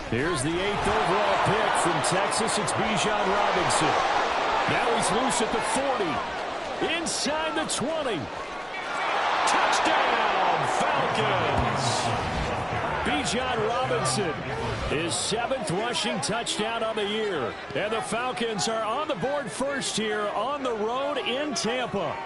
Here's the 8th overall pick from Texas. It's Bijan Robinson. Now he's loose at the 40. Inside the 20. Touchdown, Falcons! Bijan Robinson, his 7th rushing touchdown on the year. And the Falcons are on the board first here on the road in Tampa.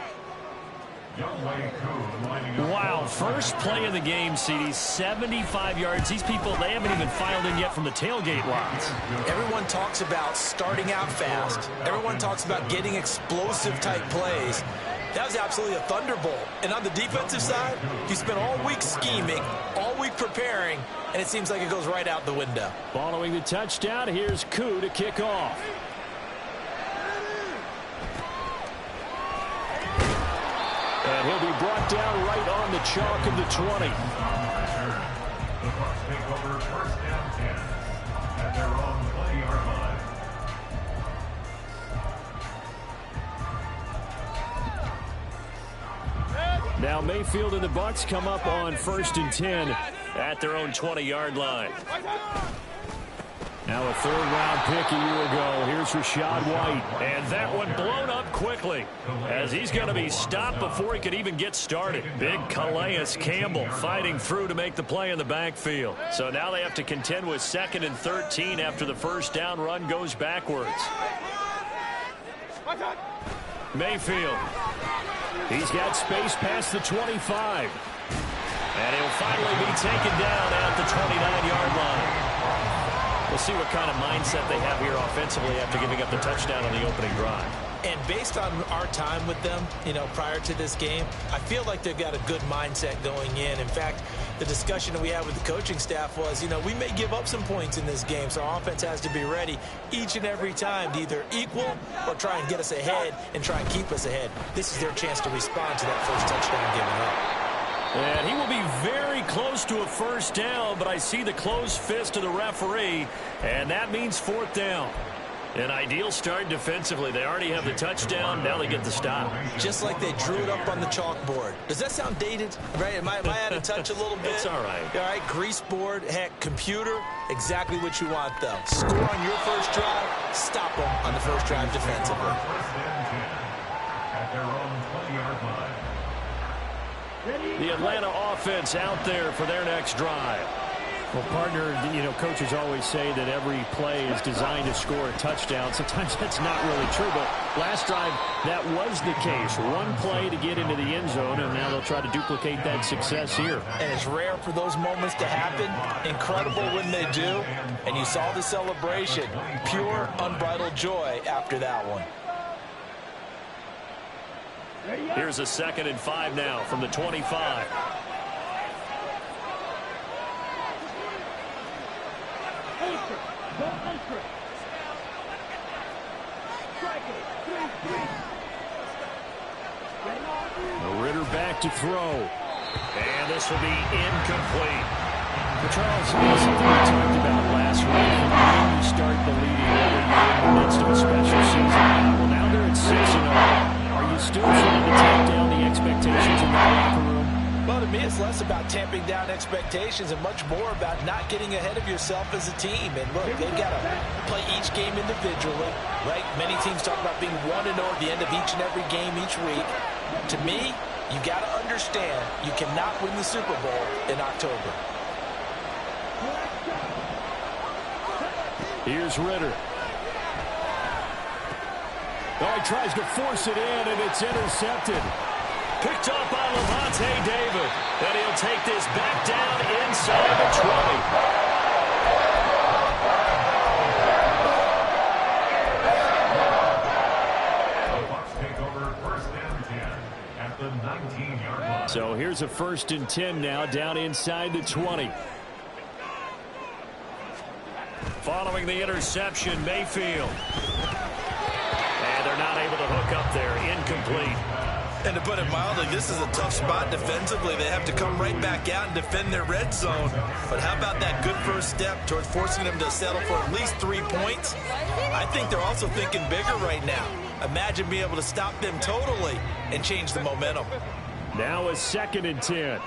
Wow, first play of the game, CD, 75 yards. These people, they haven't even filed in yet from the tailgate lots. Everyone talks about starting out fast. Everyone talks about getting explosive type plays. That was absolutely a thunderbolt. And on the defensive side, you spent all week scheming, all week preparing, and it seems like it goes right out the window. Following the touchdown, here's Koo to kick off. And he'll be brought down right on the chalk of the 20. The Bucs take over first down 10 at their own 20-yard line. Now Mayfield and the Bucs come up on 1st and 10 at their own 20-yard line. Now a 3rd-round pick a year ago. Here's Rachaad White. And that one blown up quickly as he's going to be stopped before he could even get started. Big Calais Campbell fighting through to make the play in the backfield. So now they have to contend with 2nd and 13 after the first down run goes backwards. Mayfield. He's got space past the 25. And he'll finally be taken down at the 29-yard line. We'll see what kind of mindset they have here offensively after giving up the touchdown on the opening drive. And based on our time with them, prior to this game, I feel like they've got a good mindset going in. In fact, the discussion that we had with the coaching staff was, we may give up some points in this game, so our offense has to be ready each and every time to either equal or try and get us ahead and try and keep us ahead. This is their chance to respond to that first touchdown given up. And he will be very close to a first down, but I see the closed fist of the referee, and that means 4th down. An ideal start defensively. They already have the touchdown. Now they get the stop. Just like they drew it up on the chalkboard. Does that sound dated? Right? Am I out of touch a little bit? It's all right. All right, grease board, heck, computer, exactly what you want, though. Score on your first drive, stop them on the first drive defensively. At their own 20-yard line. The Atlanta offense out there for their next drive. Well, partner, coaches always say that every play is designed to score a touchdown. Sometimes that's not really true, but last drive, that was the case. One play to get into the end zone, and now they'll try to duplicate that success here. And it's rare for those moments to happen. Incredible when they do. And you saw the celebration. Pure, unbridled joy after that one. Here's a 2nd and 5 now from the 25. Ritter back to throw. And this will be incomplete. But Charles, something we talked about last week. When you start believing whether you're in the midst of a special season. Well, now they're at 6-0. Are you still trying to tamp down the expectations in the locker room? Well, to me, it's less about tamping down expectations and much more about not getting ahead of yourself as a team. And look, they've got to play each game individually, right? Many teams talk about being 1-0 at the end of each and every game each week. To me, you got to understand you cannot win the Super Bowl in October. Here's Ritter. Oh, he tries to force it in, and it's intercepted. Picked up by Lavonte David. And he'll take this back down inside the 20. The Bucs take over first and 10 at the 19-yard line. So here's a 1st and 10 now, down inside the 20. Following the interception, Mayfield. And they're not able to hook up there. Incomplete. And to put it mildly, this is a tough spot defensively. They have to come right back out and defend their red zone. But how about that good first step towards forcing them to settle for at least 3 points? I think they're also thinking bigger right now. Imagine being able to stop them totally and change the momentum. Now a 2nd and 10.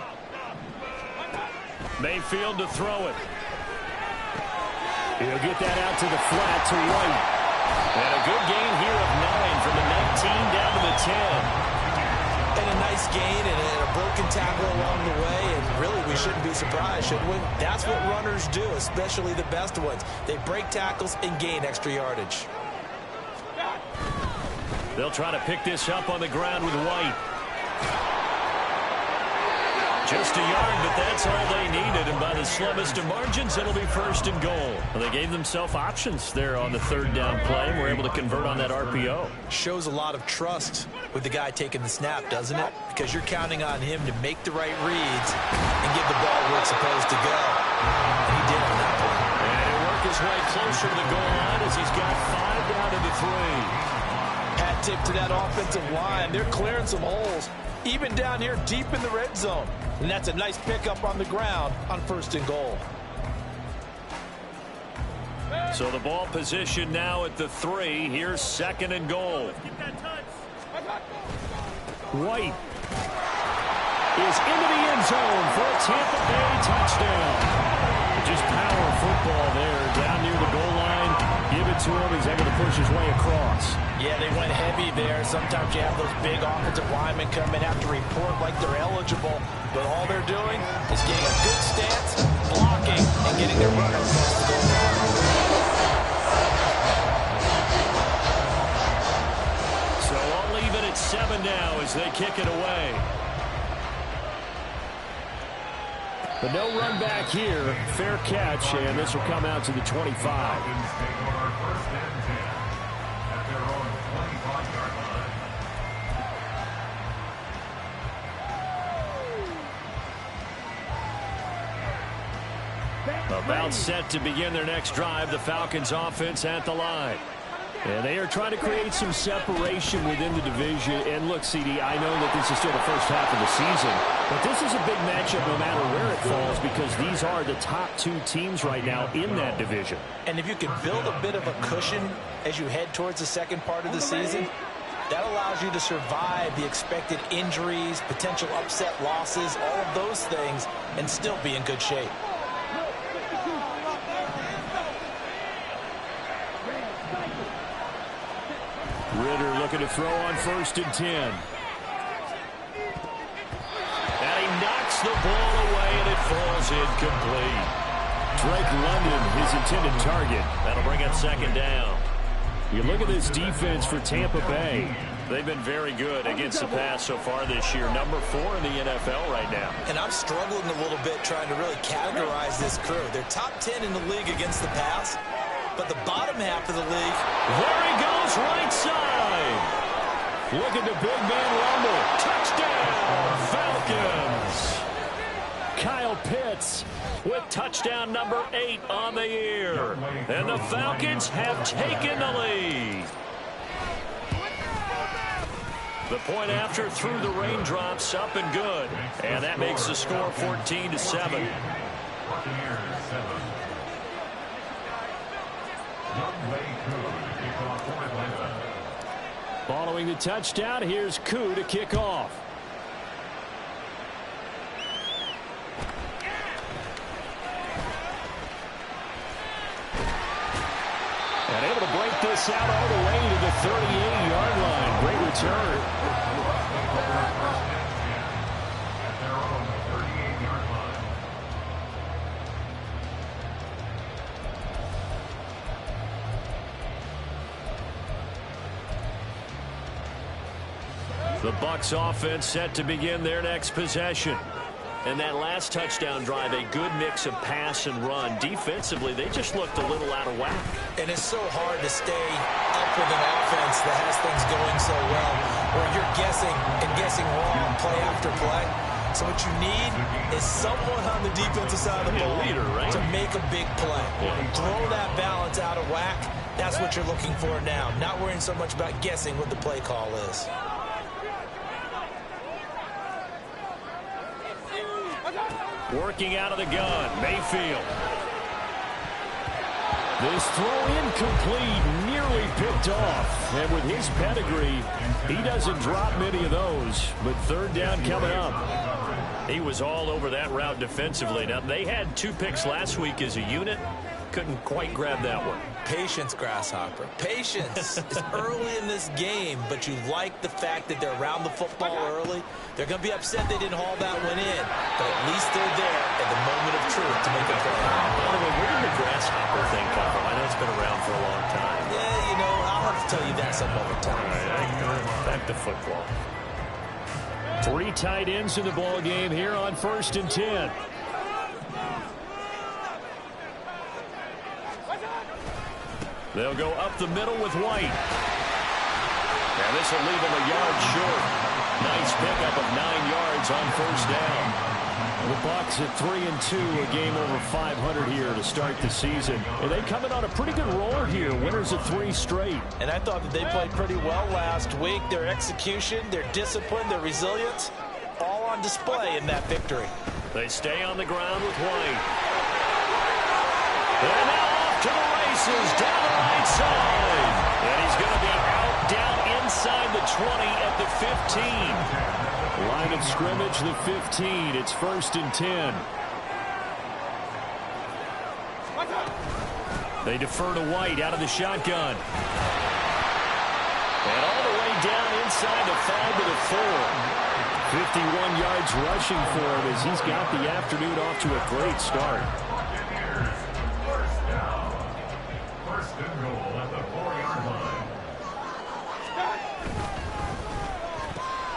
Mayfield to throw it. He'll get that out to the flat to White. And a good gain here of 9 from the 19 down to the 10. And a nice gain and a broken tackle along the way. And really, we shouldn't be surprised, should we? That's what runners do, especially the best ones. They break tackles and gain extra yardage. They'll try to pick this up on the ground with White. Just a yard, but that's all they needed. And by the slimmest of margins, it'll be 1st and goal. Well, they gave themselves options there on the 3rd down play and were able to convert on that RPO. Shows a lot of trust with the guy taking the snap, doesn't it? Because you're counting on him to make the right reads and give the ball where it's supposed to go. And he did on that one. And he'll work his way closer to the goal line as he's got 5 down to the 3. Hat tip to that offensive line. They're clearing some holes, even down here deep in the red zone. And that's a nice pickup on the ground on 1st and goal. So the ball position now at the 3. Here's 2nd and goal. White is into the end zone for a Tampa Bay touchdown. Just power football there down near the goal line. Give it to him. He's able to push his way across. Yeah, they went heavy there. Sometimes you have those big offensive linemen come in, have to report like they're eligible. But all they're doing is getting a good stance, blocking, and getting their runner across the goal line. So I'll leave it at 7 now as they kick it away. But no run back here. Fair catch, and this will come out to the 25. About set to begin their next drive, the Falcons offense at the line. And they are trying to create some separation within the division. And look, CD, I know that this is still the first half of the season, but this is a big matchup no matter where it falls because these are the top 2 teams right now in that division. And if you can build a bit of a cushion as you head towards the second part of the season, that allows you to survive the expected injuries, potential upset losses, all of those things, and still be in good shape. Ritter looking to throw on 1st and 10. And he knocks the ball away, and it falls incomplete. Drake London, his intended target. That'll bring up 2nd down. You look at this defense for Tampa Bay. They've been very good against the pass so far this year. Number 4 in the NFL right now. And I'm struggling a little bit trying to really categorize this crew. They're top 10 in the league against the pass, but the bottom half of the league. There he goes, right side. Look at the big man rumble. Touchdown, Falcons. Kyle Pitts with touchdown number 8 on the year. And the Falcons have taken the lead. The point after through the raindrops, up and good. And that makes the score 14-7. Following the touchdown, here's Koo to kick off. And able to break this out all the way to the 38-yard line. Great return. The Bucs offense set to begin their next possession. And that last touchdown drive, a good mix of pass and run. Defensively, they just looked a little out of whack. And it's so hard to stay up with an offense that has things going so well, where you're guessing and guessing wrong play after play. So what you need is someone on the defensive side of the ball to make a big play. Throw that balance out of whack. That's what you're looking for now. Not worrying so much about guessing what the play call is. Working out of the gun, Mayfield. This throw incomplete, nearly picked off. And with his pedigree, he doesn't drop many of those. But third down coming up. He was all over that route defensively. Now, they had 2 picks last week as a unit. Couldn't quite grab that one. Patience, Grasshopper. Patience. It's early in this game, but you like the fact that they're around the football early. They're going to be upset they didn't haul that one in, but at least they're there at the moment of truth to make a play. By the way, where did the Grasshopper thing come from? I know it's been around for a long time. Yeah, you know, I'll have to tell you that some other time. All right, back to football. 3 tight ends in the ball game here on 1st and 10. They'll go up the middle with White. Now this will leave him a yard short. Nice pickup of 9 yards on 1st down. The Bucs at 3-2, a game over 500 here to start the season. And they come in on a pretty good roll here, winners of 3 straight. And I thought that they played pretty well last week. Their execution, their discipline, their resilience, all on display in that victory. They stay on the ground with White. And now off to the races down the right side. And he's going to be out down inside the 20 at the 15. Line of scrimmage, the 15. It's 1st and 10. They defer to White out of the shotgun. And all the way down inside the 5 to the 4. 51 yards rushing for him as he's got the afternoon off to a great start. First and goal at the 4-yard line.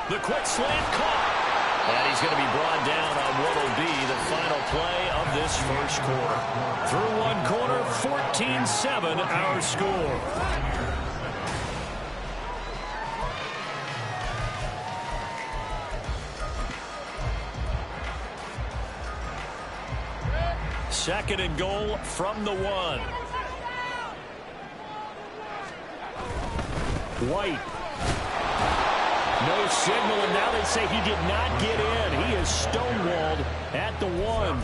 The quick slant caught. And he's going to be brought down on what will be the final play of this first quarter. Through one quarter, 14-7 our score. Second and goal from the 1. White. No signal, and now they say he did not get in. He is stonewalled at the 1.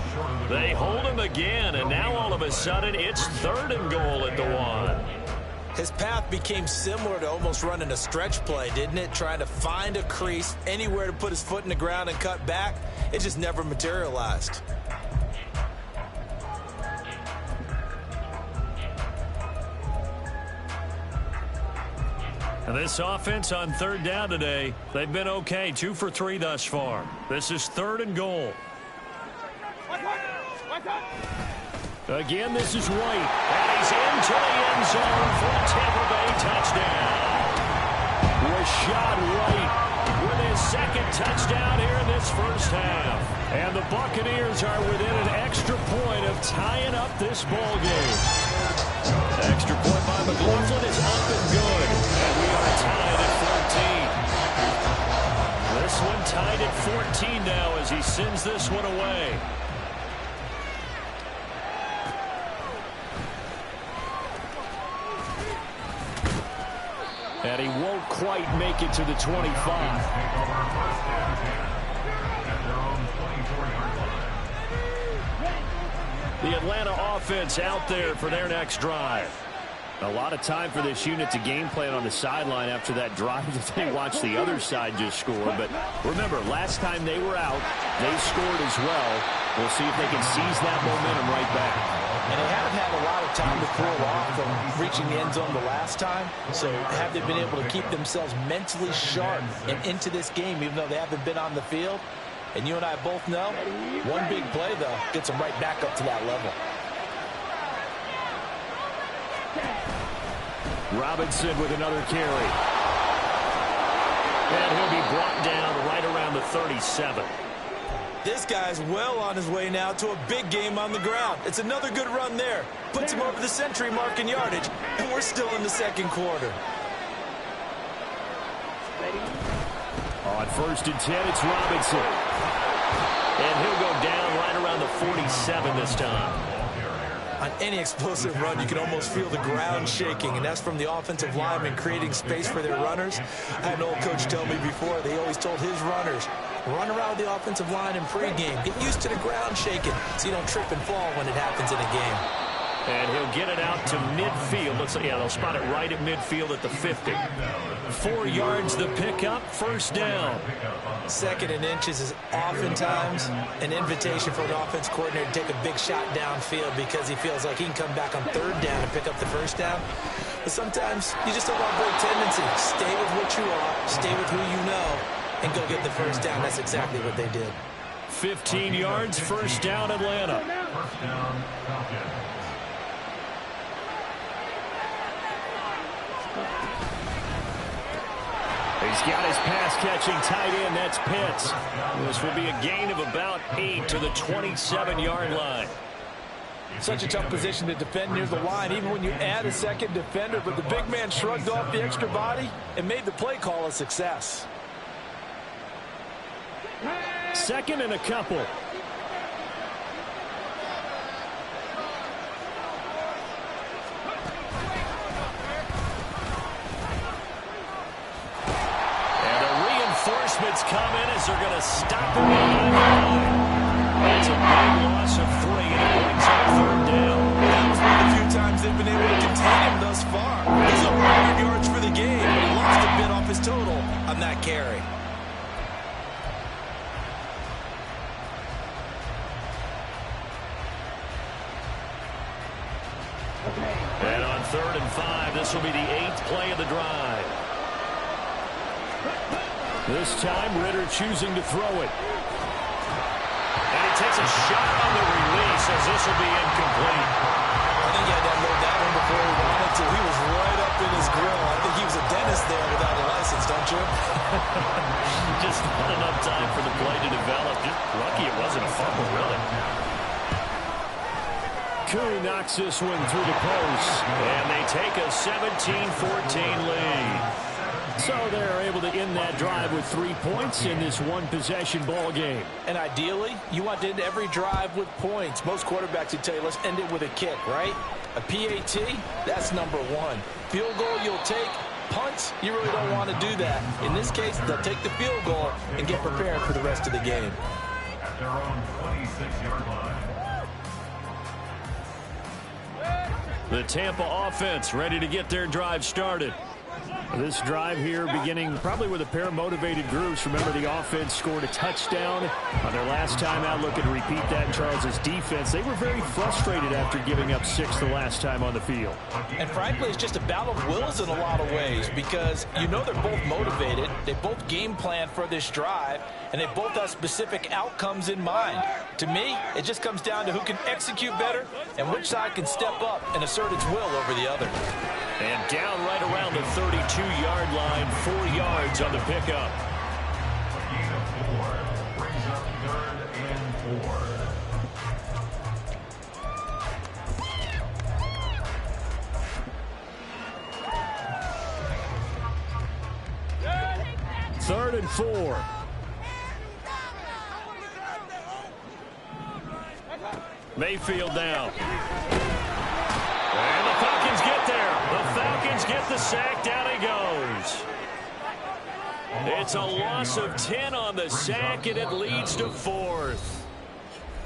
They hold him again, and now all of a sudden it's 3rd and goal at the 1. His path became similar to almost running a stretch play, didn't it? Trying to find a crease, anywhere to put his foot in the ground and cut back. It just never materialized. And this offense on 3rd down today, they've been okay, 2 for 3 thus far. This is 3rd and goal. Again, this is White. And he's into the end zone for a Tampa Bay touchdown. Rashad White With his 2nd touchdown here in this first half. And the Buccaneers are within an extra point of tying up this ball game. Extra point by McLaughlin is up and good. And we are tied at 14. This one tied at 14 now as he sends this one away. And he won't quite make it to the 25. The Atlanta offense out there for their next drive. A lot of time for this unit to game plan on the sideline after that drive that they watched the other side just score. But remember, last time they were out, they scored as well. We'll see if they can seize that momentum right back. And they haven't had a lot of time to cool off from reaching the end zone the last time. So have they been able to keep themselves mentally sharp and into this game, even though they haven't been on the field? And you and I both know, one big play, though, gets them right back up to that level. Robinson with another carry. And he'll be brought down right around the 37. This guy's well on his way now to a big game on the ground. It's another good run there. Puts him over the century mark in yardage, and we're still in the second quarter. On 1st and 10, it's Robinson. And he'll go down right around the 47 this time. On any explosive run, you can almost feel the ground shaking, and that's from the offensive linemen creating space for their runners. I had an old coach tell me before, they always told his runners, Run around the offensive line in pregame. Get used to the ground shaking so you don't trip and fall when it happens in a game. And he'll get it out to midfield. Looks like, yeah, they'll spot it right at midfield at the 50. 4 yards the pickup, first down. 2nd and inches is oftentimes an invitation for an offense coordinator to take a big shot downfield because he feels like he can come back on 3rd down and pick up the first down. But sometimes you just don't want to break tendency. Stay with what you are, stay with who you know, and go get the first down. That's exactly what they did. 15 yards, first down, Atlanta. First down, Falcons. He's got his pass-catching tight end. That's Pitts. This will be a gain of about 8 to the 27-yard line. Such a tough position to defend near the line, even when you add a second defender. But the big man shrugged off the extra body and made the play call a success. 2nd and a couple. Reinforcements come in as they're going to stop him behind the line. That's a big loss of 3, and it brings up 3rd down. That was one of the few times they've been able to contain him thus far. He's over 100 yards for the game, but he lost a bit off his total on that carry. And on 3rd and 5, this will be the 8th play of the drive. This time, Ritter choosing to throw it. And he takes a shot on the release as this will be incomplete. I think he had to unload that one before he wanted to. He was right up in his grill. I think he was a dentist there without a license, don't you? Just not enough time for the play to develop. Just lucky it wasn't a fumble, really. Koo knocks this one through the post. And they take a 17-14 lead. So they're able to end that drive with 3 points in this one-possession ball game. And ideally, you want to end every drive with points. Most quarterbacks would tell you, let's end it with a kick, right? A PAT, that's number 1. Field goal, you'll take. Punts, you really don't want to do that. In this case, they'll take the field goal and get prepared for the rest of the game. At their own 26-yard line. The Tampa offense ready to get their drive started. This drive here beginning probably with a pair of motivated groups. Remember, the offense scored a touchdown on their last time out. Looking to repeat that in Charles' defense. They were very frustrated after giving up 6 the last time on the field. And frankly, it's just a battle of wills in a lot of ways because you know they're both motivated. They both game plan for this drive, and they both have specific outcomes in mind. To me, it just comes down to who can execute better and which side can step up and assert its will over the other. And down right around the 32-yard line, 4 yards on the pickup. Gain of 4 brings up 3rd and 4. Third and 4. Mayfield down. And the Falcons get there. The Falcons get the sack. Down he goes. It's a loss of 10 on the sack, and it leads to 4th.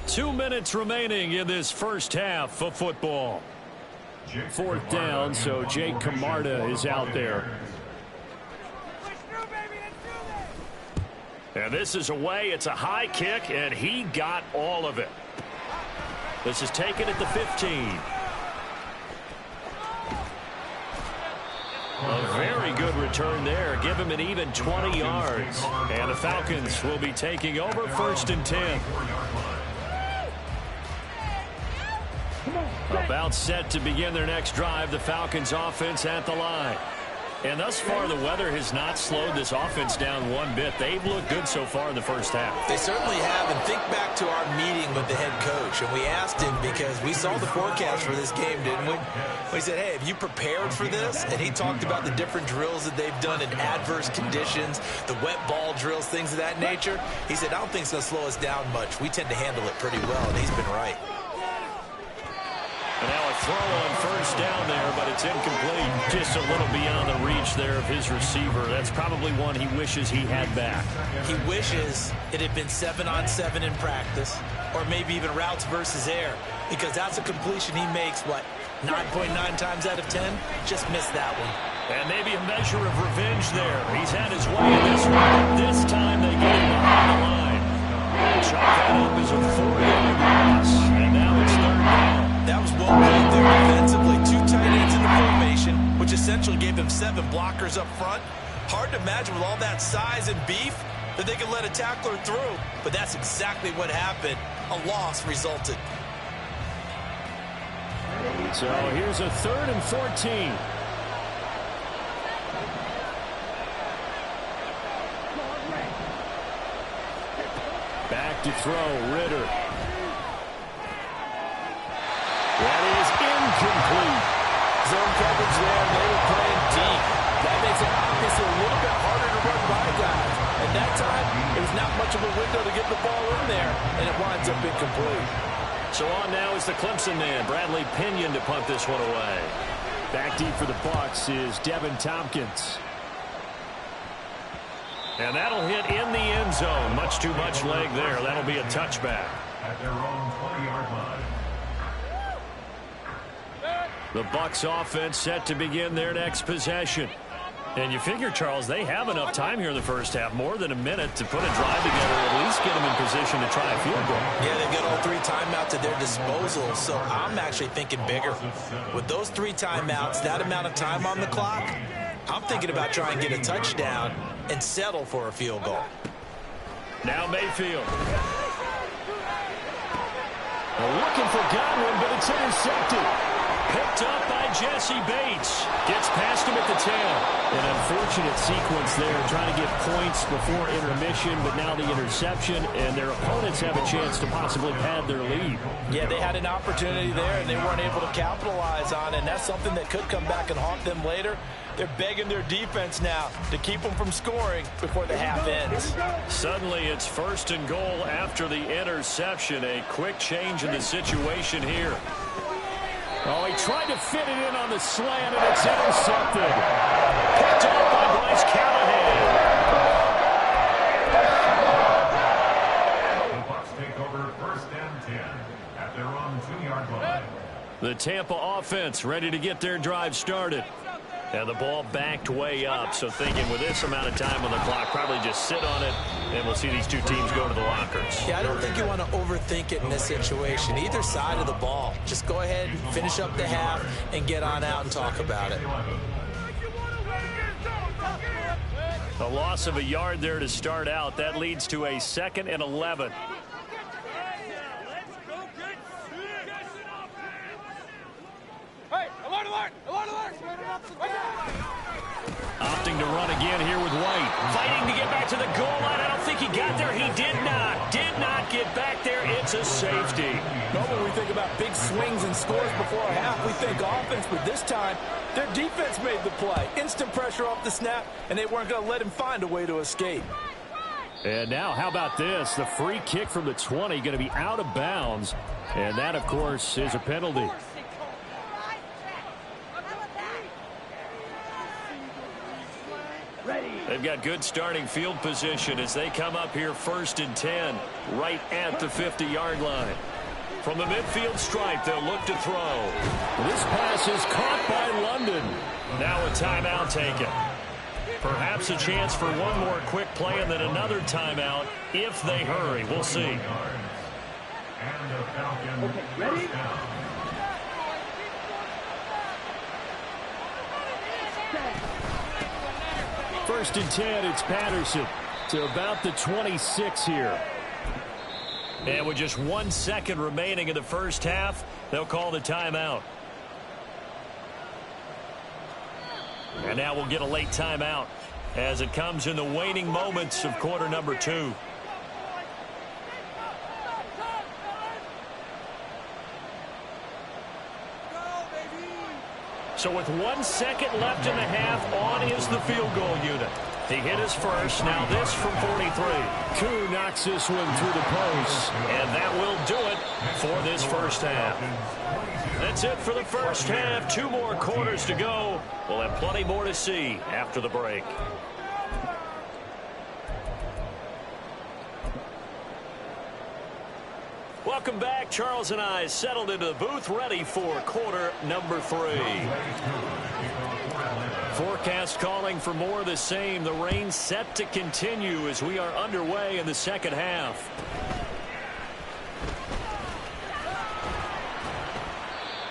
2 minutes remaining in this first half of football. 4th down, so Jake Camarda is out there. And this is away. It's a high kick, and he got all of it. This is taken at the 15. A very good return there. Give him an even 20 yards. And the Falcons will be taking over 1st and 10. About set to begin their next drive. The Falcons offense at the line. And thus far, the weather has not slowed this offense down one bit. They've looked good so far in the first half. They certainly have. And think back to our meeting with the head coach. And we asked him because we saw the forecast for this game, didn't we? We said, hey, have you prepared for this? And he talked about the different drills that they've done in adverse conditions, the wet ball drills, things of that nature. He said, I don't think it's going to slow us down much. We tend to handle it pretty well, and he's been right. And now a throw on first down there, but it's incomplete. Just a little beyond the reach there of his receiver. That's probably one he wishes he had back. He wishes it had been 7-on-7 in practice, or maybe even routes versus air, because that's a completion he makes, 9.9 times out of 10? Just missed that one. And maybe a measure of revenge there. He's had his way in this one. This time they get him behind the line. Chalk that up as a 4-yard loss. And now it's third down. That was well played there defensively. 2 tight ends in the formation, which essentially gave them 7 blockers up front. Hard to imagine with all that size and beef that they could let a tackler through. But that's exactly what happened. A loss resulted. So here's a 3rd and 14. Back to throw, Ritter. That is incomplete. Zone coverage there, they were playing deep. That makes it obviously a little bit harder to run by guys. At that time, there's not much of a window to get the ball in there, and it winds up incomplete. So on now is the Clemson man, Bradley Pinion, to punt this one away. Back deep for the Bucs is Devin Tompkins. And that'll hit in the end zone. Much too much leg there. That'll be a touchback. At their own 20-yard line. The Bucs offense set to begin their next possession. And you figure, Charles, they have enough time here in the first half, more than a minute, to put a drive together, at least get them in position to try a field goal. Yeah, they've got all 3 timeouts at their disposal, so I'm actually thinking bigger. With those 3 timeouts, that amount of time on the clock, I'm thinking about trying to get a touchdown and settle for a field goal. Now Mayfield. Looking for Godwin, but it's intercepted. Picked up by Jesse Bates. Gets past him at the 10. An unfortunate sequence there, trying to get points before intermission, but now the interception, and their opponents have a chance to possibly pad their lead. Yeah, they had an opportunity there, and they weren't able to capitalize on it, and that's something that could come back and haunt them later. They're begging their defense now to keep them from scoring before the half ends. Suddenly it's 1st and goal after the interception. A quick change in the situation here. Oh, he tried to fit it in on the slant, and it's intercepted. Picked up by Bryce Callahan. The Bucs take over 1st and 10 at their own 2-yard line. The Tampa offense ready to get their drive started. And the ball backed way up, so thinking with this amount of time on the clock, probably just sit on it, and we'll see these 2 teams go to the lockers. Yeah, I don't think you want to overthink it in this situation. Either side of the ball. Just go ahead, finish up the half, and get on out and talk about it. A loss of a yard there to start out. That leads to a 2nd and 11. Opting to run again here with White. Fighting to get back to the goal line. I don't think he got there. He did not. Did not get back there. It's a safety. Normally we think about big swings and scores before a half. We think offense, but this time their defense made the play. Instant pressure off the snap, and they weren't going to let him find a way to escape. And now, how about this? The free kick from the 20 going to be out of bounds. And that, of course, is a penalty. They've got good starting field position as they come up here 1st and 10, right at the 50-yard line. From the midfield stripe, they'll look to throw. This pass is caught by London. Now a timeout taken. Perhaps a chance for one more quick play and then another timeout if they hurry. We'll see. And the Falcons. Okay, ready? 1st and 10, it's Patterson to about the 26 here. And with just 1 second remaining in the first half, they'll call the timeout. And now we'll get a late timeout as it comes in the waning moments of quarter number 2. So with 1 second left in the half, on is the field goal unit. He hit his first. Now this from 43. Koo knocks this one through the post. And that will do it for this first half. That's it for the first half. 2 more quarters to go. We'll have plenty more to see after the break. Welcome back. Charles and I settled into the booth, ready for quarter number 3. Forecast calling for more of the same. The rain set to continue as we are underway in the second half.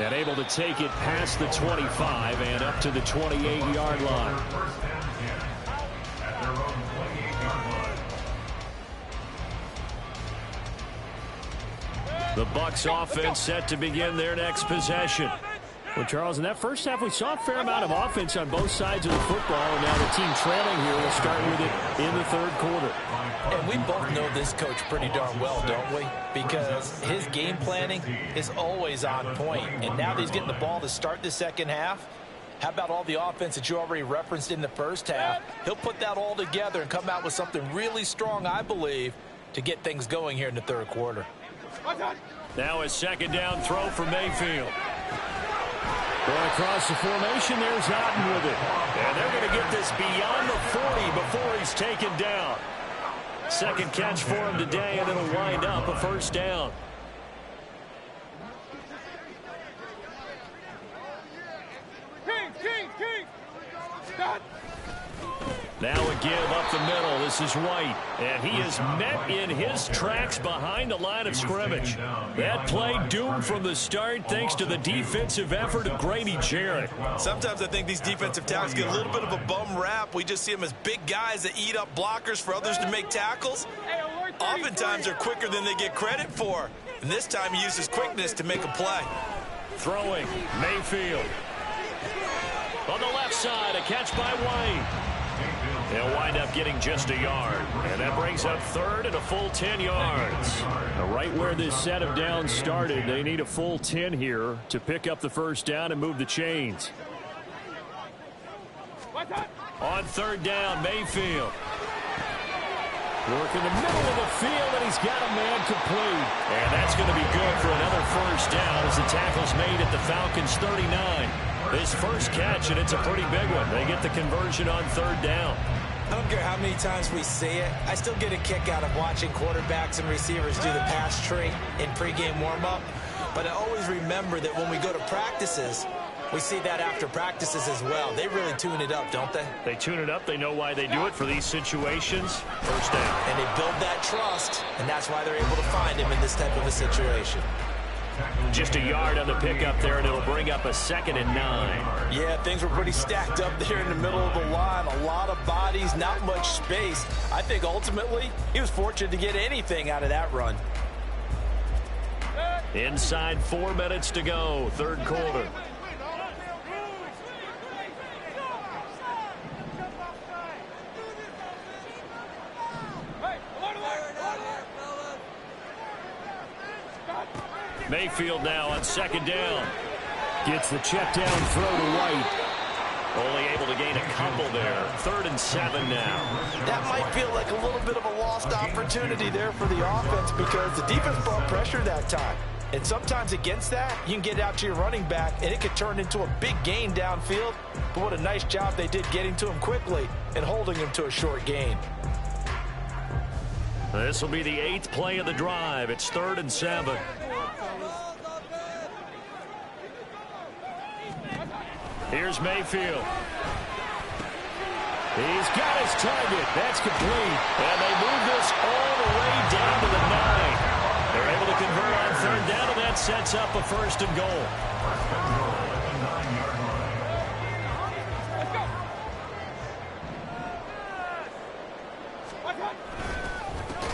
And able to take it past the 25 and up to the 28-yard line. The Bucs offense set to begin their next possession. Well, Charles, in that first half, we saw a fair amount of offense on both sides of the football, and now the team trailing here will start with it in the third quarter. And we both know this coach pretty darn well, don't we? Because his game planning is always on point. And now that he's getting the ball to start the second half, how about all the offense that you already referenced in the first half? He'll put that all together and come out with something really strong, I believe, to get things going here in the third quarter. Now a second down throw for Mayfield. Going across the formation, there's Otten with it. And they're going to get this beyond the 40 before he's taken down. Second catch for him today, and it'll wind up a first down. Now a give up the middle. This is White. And he is met in his tracks behind the line of scrimmage. That play doomed from the start thanks to the defensive effort of Grady Jarrett. Sometimes I think these defensive tackles get a little bit of a bum rap. We just see them as big guys that eat up blockers for others to make tackles. Oftentimes they're quicker than they get credit for. And this time he uses quickness to make a play. Throwing, Mayfield. On the left side, a catch by White. They'll wind up getting just a yard. And that brings up third and a full 10 yards. Right where this set of downs started, they need a full 10 here to pick up the first down and move the chains. On third down, Mayfield. Work in the middle of the field, and he's got a man complete. And that's going to be good for another first down as the tackle's made at the Falcons' 39. His first catch, and it's a pretty big one. They get the conversion on third down. I don't care how many times we see it. I still get a kick out of watching quarterbacks and receivers do the pass tree in pregame warm-up. But I always remember that when we go to practices, we see that after practices as well. They really tune it up, don't they? They tune it up. They know why they do it for these situations. First down. And they build that trust, and that's why they're able to find him in this type of a situation. Just a yard on the pickup there, and it'll bring up a 2nd and 9. Yeah, things were pretty stacked up there in the middle of the line. A lot of bodies, not much space. I think ultimately he was fortunate to get anything out of that run. Inside 4 minutes to go, third quarter. Mayfield now on second down. Gets the check down throw to White. Only able to gain a couple there. 3rd and 7 now. That might feel like a little bit of a lost opportunity there for the offense because the defense brought pressure that time. And sometimes against that, you can get out to your running back, and it could turn into a big gain downfield. But what a nice job they did getting to him quickly and holding him to a short gain. This will be the 8th play of the drive. It's 3rd and 7. Here's Mayfield. He's got his target. That's complete. And they move this all the way down to the 9. They're able to convert on third down, and that sets up a 1st and goal.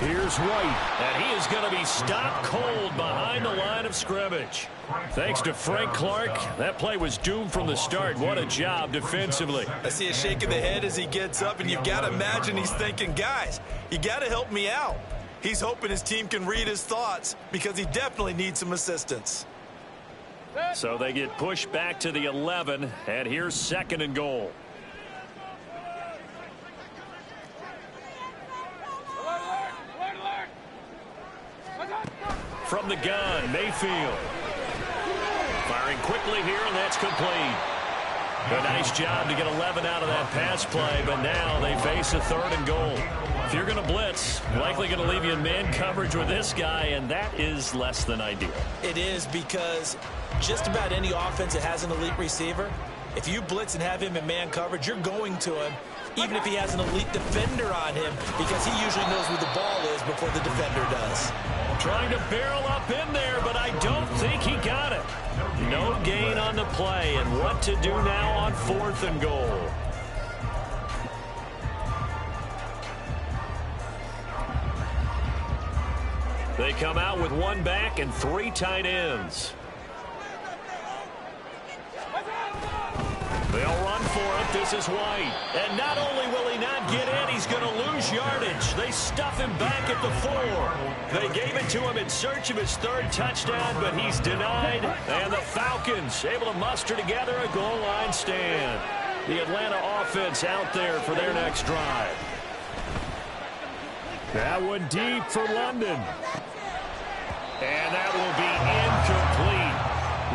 Here's White. And he is going to be stopped cold behind the line of scrimmage. Thanks to Frank Clark, that play was doomed from the start. What a job defensively. I see a shake of the head as he gets up, and you've got to imagine he's thinking, guys, you got to help me out. He's hoping his team can read his thoughts because he definitely needs some assistance. So they get pushed back to the 11, and here's 2nd and goal. From the gun, Mayfield. Firing quickly here, and that's complete. A nice job to get 11 out of that pass play, but now they face a 3rd and goal. If you're going to blitz, likely going to leave you in man coverage with this guy, and that is less than ideal. It is, because just about any offense that has an elite receiver, if you blitz and have him in man coverage, you're going to him, even if he has an elite defender on him, because he usually knows where the ball is before the defender does. Trying to barrel up in there, but I don't think he got it. No gain on the play, and what to do now on 4th and goal. They come out with 1 back and 3 tight ends. They'll run for it. This is White. And not only will he not get in, he's going to lose yardage. They stuff him back at the 4. They gave it to him in search of his 3rd touchdown, but he's denied. And the Falcons able to muster together a goal line stand. The Atlanta offense out there for their next drive. That one deep for London. And that will be incomplete.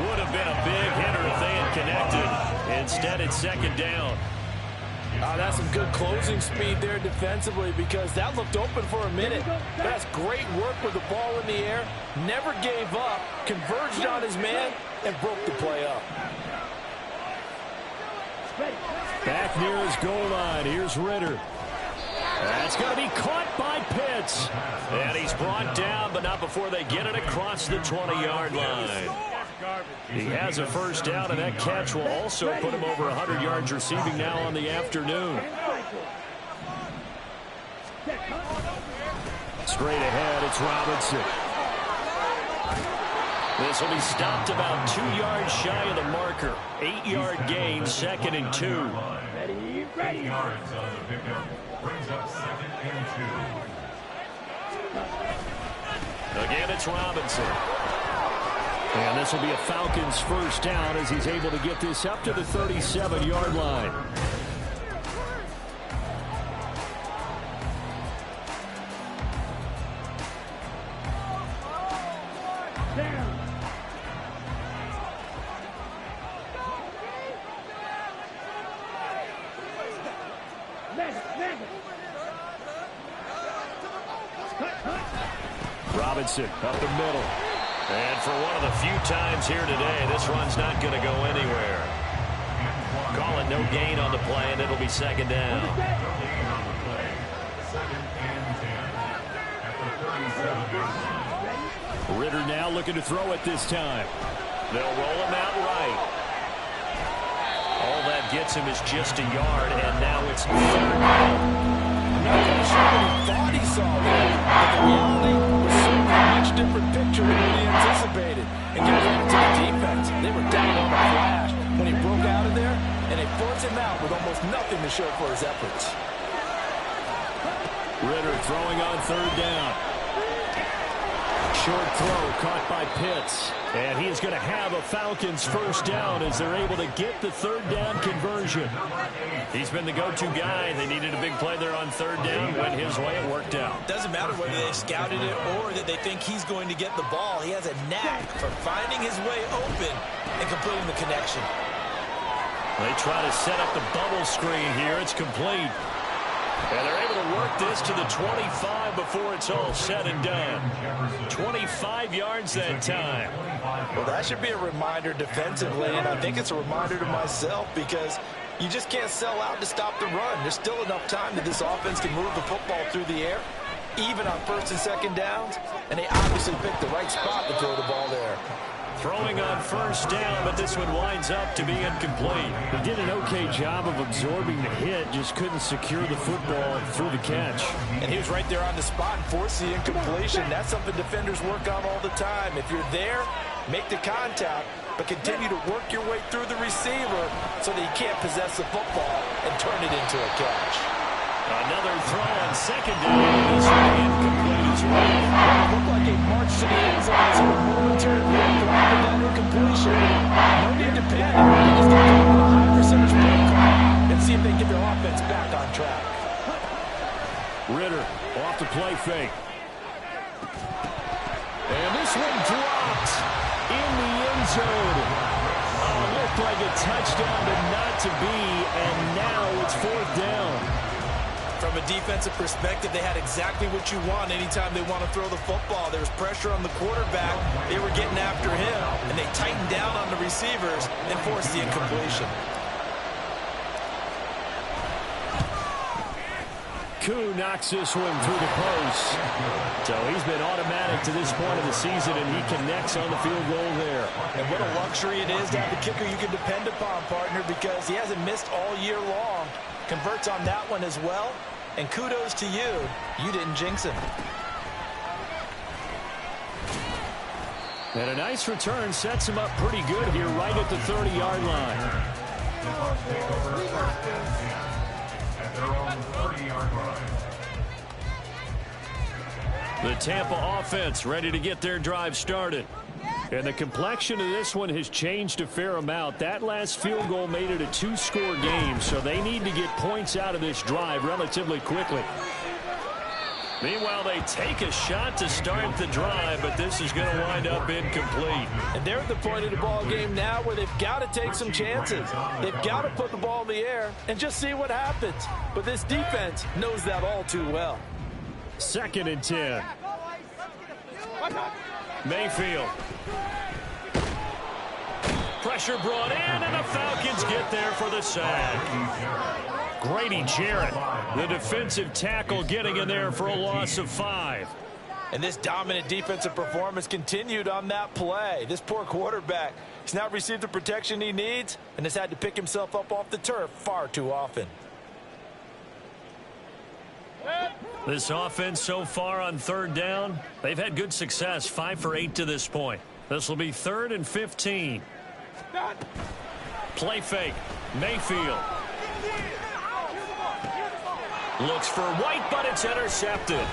Would have been a big hitter if they had connected. Instead, it's 2nd down. That's some good closing speed there defensively, because that looked open for a minute. That's great work with the ball in the air. Never gave up, converged on his man, and broke the play up. Back near his goal line. Here's Ritter. That's going to be caught by Pitts. And he's brought down, but not before they get it across the 20-yard line. He has a 1st down, and that catch will also put him over 100 yards receiving now on the afternoon. Straight ahead, it's Robinson. This will be stopped about 2 yards shy of the marker. 8-yard gain, 2nd and 2. 8 yards on the pickup. Brings up 2nd and 2. Again, it's Robinson. And this will be a Falcons 1st down as he's able to get this up to the 37-yard line. Robinson up the middle. And for one of the few times here today, this run's not going to go anywhere. Call it no gain on the play, and it'll be 2nd down. No gain on the play. 2nd and 10 at the 37-yard line. Ritter now looking to throw it this time. They'll roll him out right. All that gets him is just a yard, and now it's 3rd down. I'm not quite sure what he thought he saw there, but the reality was certainly a much different picture than what he anticipated. And give credit to the defense. They were down on the flash when he broke out of there, and they forced him out with almost nothing to show for his efforts. Ritter throwing on 3rd down. Short throw caught by Pitts. And he is going to have a Falcons 1st down as they're able to get the 3rd down conversion. He's been the go-to guy. They needed a big play there on 3rd down. Went his way. It worked out. Doesn't matter whether they scouted it or that they think he's going to get the ball. He has a knack for finding his way open and completing the connection. They try to set up the bubble screen here. It's complete. And they're able to work this to the 25 before it's all said and done. 25 yards that time. Well, that should be a reminder defensively, and I think it's a reminder to myself, because you just can't sell out to stop the run. There's still enough time that this offense can move the football through the air, even on 1st and 2nd downs, and they obviously picked the right spot to throw the ball there. Throwing on 1st down, but this one winds up to be incomplete. He did an okay job of absorbing the hit, just couldn't secure the football through the catch. And he was right there on the spot and forced the incompletion. That's something defenders work on all the time. If you're there, make the contact, but continue to work your way through the receiver so that you can't possess the football and turn it into a catch. Another throw on 2nd down. This will be incomplete as well. It looked like a march to the end zone as a momentary break after that incompletion. No need to panic. They just need to go with a high percentage play call and see if they can get their offense back on track. Ritter off the play fake. And this one dropped in the end zone. Looked like a touchdown, but not to be, and now it's 4th down. From a defensive perspective, they had exactly what you want anytime they want to throw the football. There was pressure on the quarterback. They were getting after him, and they tightened down on the receivers and forced the incompletion. Koo knocks this one through the post. So he's been automatic to this point of the season, and he connects on the field goal there. And what a luxury it is to have a kicker you can depend upon, partner, because he hasn't missed all year long. Converts on that one as well. And kudos to you. You didn't jinx him. And a nice return sets him up pretty good here right at the 30-yard line. At their own 30-yard line. The Tampa offense ready to get their drive started. And the complexion of this one has changed a fair amount. That last field goal made it a 2-score game, so they need to get points out of this drive relatively quickly. Meanwhile, they take a shot to start the drive, but this is going to wind up incomplete. And they're at the point of the ball game now where they've got to take some chances. They've got to put the ball in the air and just see what happens. But this defense knows that all too well. 2nd and 10. Mayfield. Pressure brought in, and the Falcons get there for the sack. Grady Jarrett, the defensive tackle, getting in there for a loss of 5. And this dominant defensive performance continued on that play. This poor quarterback has not received the protection he needs and has had to pick himself up off the turf far too often. This offense so far on 3rd down, they've had good success, 5 for 8 to this point. This will be 3rd and 15. Play fake. Mayfield. Looks for White, but it's intercepted.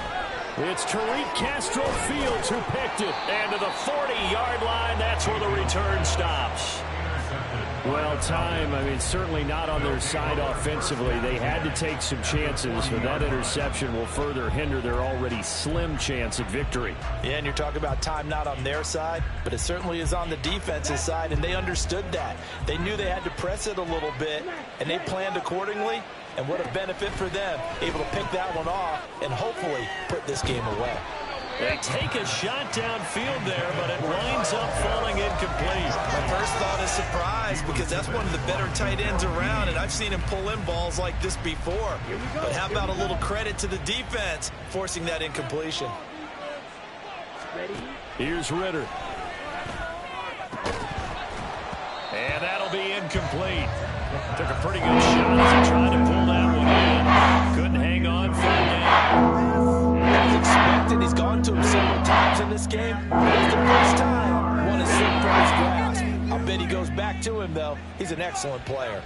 It's Tariq Castro Fields who picked it. And to the 40-yard line, that's where the return stops. Well, time, certainly not on their side offensively. They had to take some chances, but that interception will further hinder their already slim chance at victory. Yeah, and you're talking about time not on their side, but it certainly is on the defense's side, and they understood that. They knew they had to press it a little bit, and they planned accordingly, and what a benefit for them, able to pick that one off and hopefully put this game away. They take a shot downfield there, but it winds up falling incomplete. My first thought is surprise, because that's one of the better tight ends around, and I've seen him pull in balls like this before. But how about a little credit to the defense forcing that incompletion? Here's Ritter. And that'll be incomplete. Took a pretty good shot to try to pull that one in. Couldn't hang on for a down. As expected, he's gone to him several times in this game. It's the first time one has slipped from his grasp. I'll bet he goes back to him, though. He's an excellent player.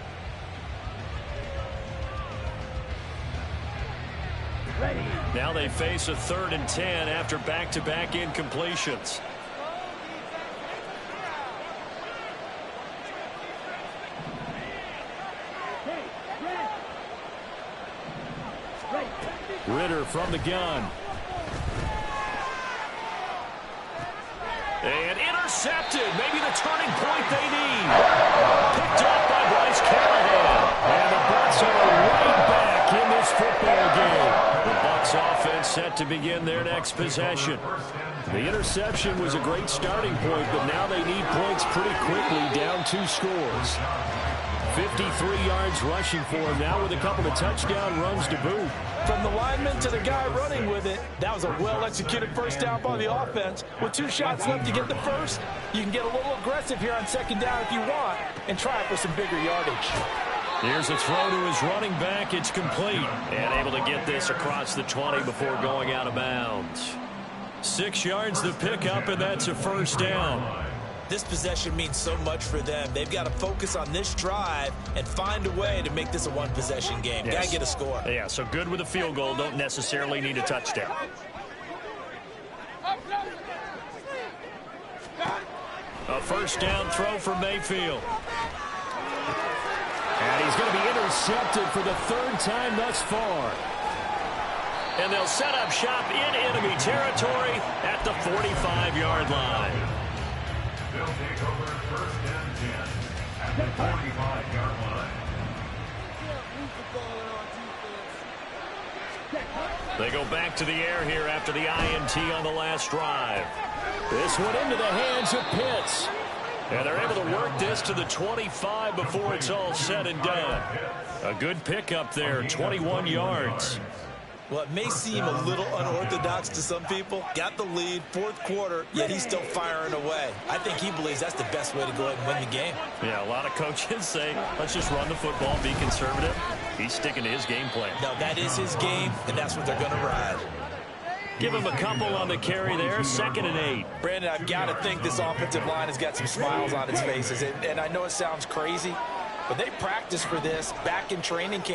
Now they face a 3rd and 10 after back-to-back incompletions. Ritter from the gun. And intercepted. Maybe the turning point they need. Picked up by Bryce Callahan. And the Bucs are right back in this football game. The Bucs offense set to begin their next possession. The interception was a great starting point, but now they need points pretty quickly, down 2 scores. 53 yards rushing for him now with a couple of touchdown runs to boot. From the lineman to the guy running with it, that was a well-executed first down by the offense. With 2 shots left to get the first, you can get a little aggressive here on 2nd down if you want and try it for some bigger yardage. Here's a throw to his running back. It's complete. And able to get this across the 20 before going out of bounds. 6 yards the pickup, and that's a first down. This possession means so much for them. They've got to focus on this drive and find a way to make this a one-possession game. Yes. Got to get a score. Yeah, so good with a field goal. Don't necessarily need a touchdown. A first down throw for Mayfield. And he's going to be intercepted for the 3rd time thus far. And they'll set up shop in enemy territory at the 45-yard line. They'll take over 1st and 10. at the 45-yard line. They go back to the air here after the INT on the last drive. This one into the hands of Pitts. And they're able to work this to the 25 before it's all said and done. A good pickup there, 21 yards. Well, it may seem a little unorthodox to some people. Got the lead, fourth quarter, yet he's still firing away. I think he believes that's the best way to go ahead and win the game. Yeah, a lot of coaches say, let's just run the football, be conservative. He's sticking to his game plan. No, that is his game, and that's what they're going to ride. Give him a couple on the carry there, 2nd and 8. Brandon, I've got to think this offensive line has got some smiles on its faces. And I know it sounds crazy, but they practiced for this back in training camp.